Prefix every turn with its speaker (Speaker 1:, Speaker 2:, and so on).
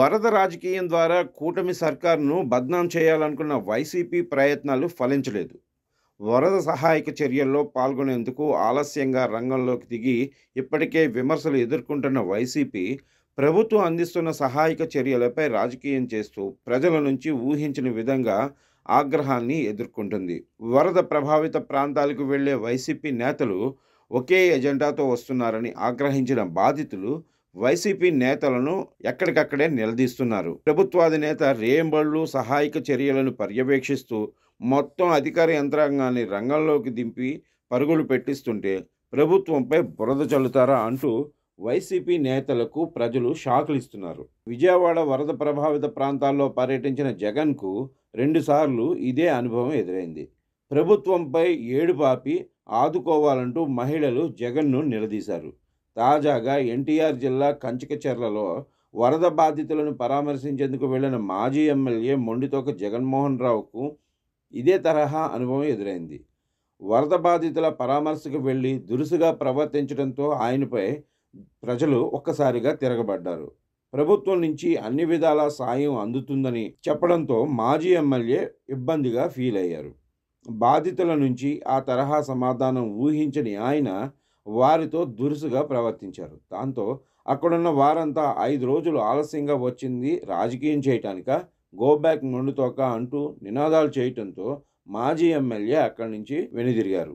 Speaker 1: వరద రాజకీయం ద్వారా కూటమి సర్కారును బద్నాం చేయాలనుకున్న వైసీపీ ప్రయత్నాలు ఫలించలేదు. వరద సహాయక చర్యల్లో పాల్గొనేందుకు ఆలస్యంగా రంగంలోకి దిగి ఇప్పటికే విమర్శలు ఎదుర్కొంటున్న వైసీపీ ప్రభుత్వం అందిస్తున్న సహాయక చర్యలపై రాజకీయం చేస్తూ ప్రజల నుంచి ఊహించిన విధంగా ఆగ్రహాన్ని ఎదుర్కొంటుంది. వరద ప్రభావిత ప్రాంతాలకు వెళ్లే వైసీపీ నేతలు ఒకే ఎజెండాతో వస్తున్నారని ఆగ్రహించిన బాధితులు వైసీపీ నేతలను ఎక్కడికక్కడే నిలదీస్తున్నారు. ప్రభుత్వాధినేత రేంబళ్లు సహాయక చర్యలను పర్యవేక్షిస్తూ మొత్తం అధికార యంత్రాంగాన్ని రంగంలోకి దింపి పరుగులు పెట్టిస్తుంటే ప్రభుత్వంపై బురద చల్లుతారా అంటూ వైసీపీ నేతలకు ప్రజలు షాకులు ఇస్తున్నారు. విజయవాడ వరద ప్రభావిత ప్రాంతాల్లో పర్యటించిన జగన్కు రెండుసార్లు ఇదే అనుభవం ఎదురైంది. ప్రభుత్వంపై ఏడుపాపి ఆదుకోవాలంటూ మహిళలు జగన్ను నిలదీశారు. తాజాగా ఎన్టీఆర్ జిల్లా కంచికచర్లలో వరద బాధితులను పరామర్శించేందుకు వెళ్లిన మాజీ ఎమ్మెల్యే మొండితోక జగన్మోహన్ రావుకు ఇదే తరహా అనుభవం ఎదురైంది. వరద బాధితుల పరామర్శకు వెళ్లి దురుసుగా ప్రవర్తించడంతో ఆయనపై ప్రజలు ఒక్కసారిగా తిరగబడ్డారు. ప్రభుత్వం నుంచి అన్ని విధాలా సాయం అందుతుందని చెప్పడంతో మాజీ ఎమ్మెల్యే ఇబ్బందిగా ఫీల్ అయ్యారు. బాధితుల నుంచి ఆ తరహా సమాధానం ఊహించని ఆయన వారితో దురుసుగా ప్రవర్తించారు. దాంతో అక్కడున్న వారంతా 5 రోజులు ఆలస్యంగా వచ్చింది రాజకీయం చేయటానిక, గో బ్యాక్ మొండితోక అంటూ నినాదాలు చేయటంతో మాజీ ఎమ్మెల్యే అక్కడి నుంచి వెనుదిరిగారు.